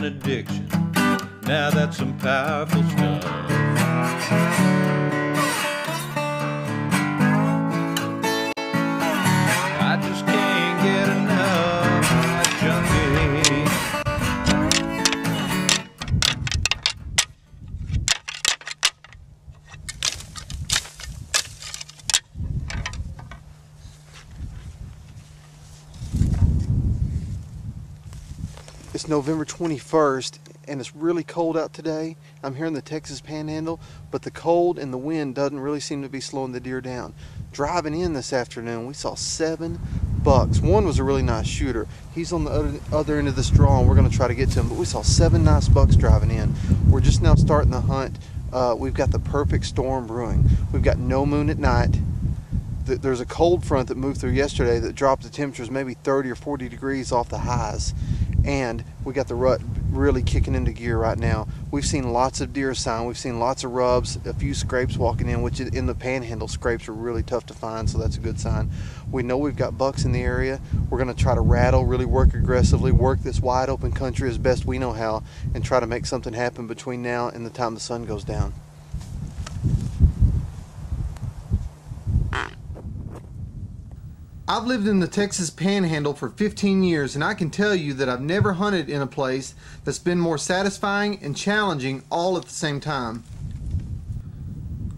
an addiction. Now that's some powerful stuff. I just can't get enough, junkie. It's November 21st and it's really cold out today. I'm here in the Texas Panhandle, but the cold and the wind doesn't really seem to be slowing the deer down. Driving in this afternoon, we saw 7 bucks. One was a really nice shooter. He's on the other end of this draw and we're going to try to get to him, but we saw 7 nice bucks driving in. We're just now starting the hunt. We've got the perfect storm brewing. We've got no moon at night. There's a cold front that moved through yesterday that dropped the temperatures maybe 30 or 40 degrees off the highs. And we got the rut really kicking into gear right now. We've seen lots of deer sign. We've seen lots of rubs, a few scrapes walking in, which in the panhandle, scrapes are really tough to find, so that's a good sign. We know we've got bucks in the area. We're going to try to rattle, really work aggressively, work this wide open country as best we know how, and try to make something happen between now and the time the sun goes down. I've lived in the Texas Panhandle for 15 years and I can tell you that I've never hunted in a place that's been more satisfying and challenging all at the same time.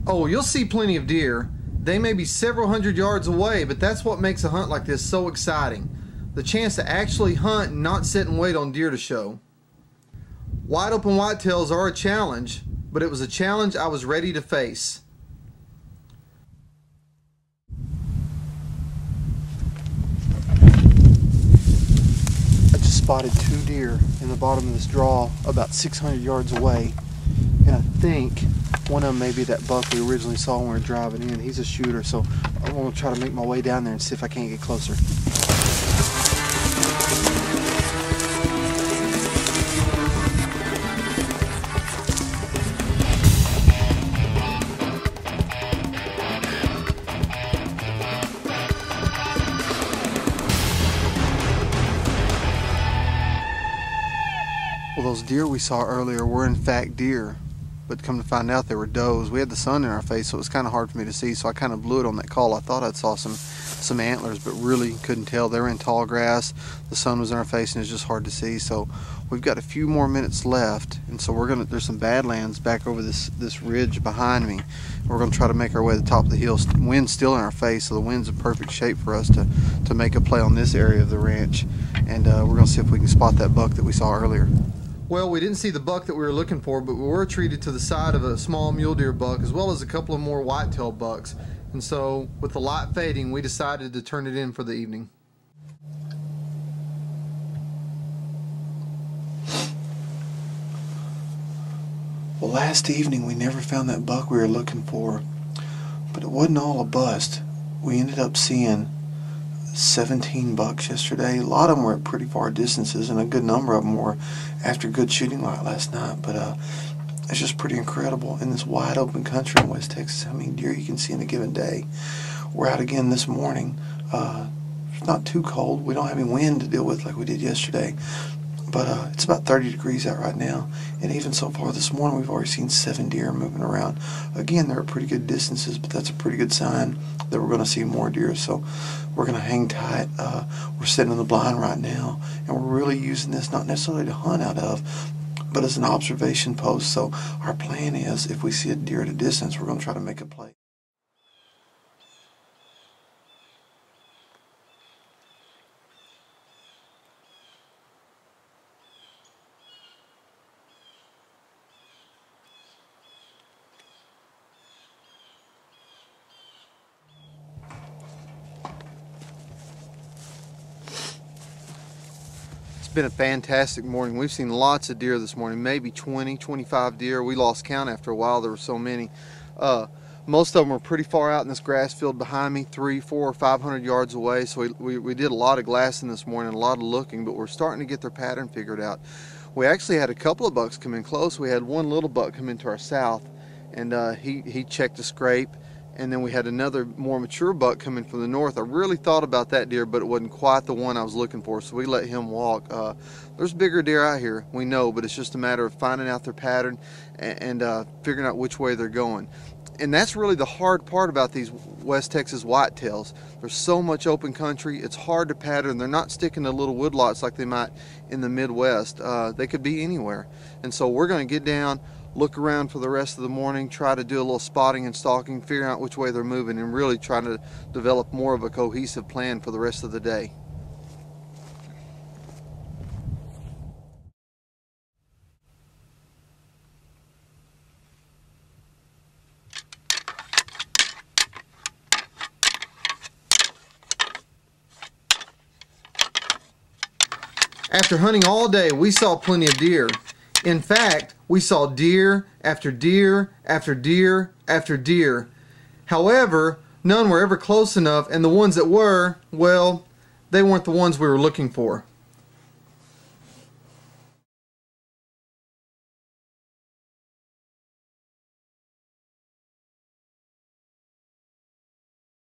Oh, you'll see plenty of deer. They may be several hundred yards away, but that's what makes a hunt like this so exciting. The chance to actually hunt and not sit and wait on deer to show. Wide open whitetails are a challenge, but it was a challenge I was ready to face. Spotted 2 deer in the bottom of this draw about 600 yards away, and I think one of them may be that buck we originally saw when we were driving in. He's a shooter, so I want to try to make my way down there and see if I can't get closer. Well, those deer we saw earlier were in fact deer, but come to find out they were does. We had the sun in our face, so it was kind of hard for me to see, so I kind of blew it on that call. I thought I saw some antlers, but really couldn't tell. They were in tall grass, the sun was in our face, and it's just hard to see. So we've got a few more minutes left, and so there's some badlands back over this ridge behind me. We're going to try to make our way to the top of the hill. Wind's still in our face, so the wind's in perfect shape for us to make a play on this area of the ranch, and we're going to see if we can spot that buck that we saw earlier. Well, we didn't see the buck that we were looking for, but we were treated to the side of a small mule deer buck as well as a couple of more whitetail bucks. And so with the light fading, we decided to turn it in for the evening. Well, last evening we never found that buck we were looking for, but it wasn't all a bust. We ended up seeing 17 bucks yesterday. A lot of them were at pretty far distances, and a good number of them were after good shooting light last night. But it's just pretty incredible in this wide open country in West Texas how many deer you can see in a given day. We're out again this morning. It's not too cold. We don't have any wind to deal with like we did yesterday, but it's about 30 degrees out right now, and even so far this morning we've already seen 7 deer moving around. Again, they're at pretty good distances, but that's a pretty good sign that we're going to see more deer, so we're going to hang tight. We're sitting in the blind right now, and we're really using this not necessarily to hunt out of, but as an observation post. So our plan is, if we see a deer at a distance, we're going to try to make a play. It's been a fantastic morning. We've seen lots of deer this morning, maybe 20, 25 deer. We lost count after a while. There were so many. Most of them were pretty far out in this grass field behind me, 300, 400, or 500 yards away. So we did a lot of glassing this morning, a lot of looking, but we're starting to get their pattern figured out. We actually had a couple of bucks come in close. We had one little buck come into our south, and he checked a scrape, and then we had another more mature buck coming from the north. I really thought about that deer, but it wasn't quite the one I was looking for, so we let him walk. There's bigger deer out here, we know, but it's just a matter of finding out their pattern and figuring out which way they're going. And that's really the hard part about these West Texas whitetails. There's so much open country, it's hard to pattern. They're not sticking to little woodlots like they might in the Midwest. They could be anywhere. And so we're going to get down, look around for the rest of the morning, try to do a little spotting and stalking, figuring out which way they're moving, and really trying to develop more of a cohesive plan for the rest of the day. After hunting all day, we saw plenty of deer. In fact, we saw deer after deer after deer after deer. However, none were ever close enough, and the ones that were, well, they weren't the ones we were looking for.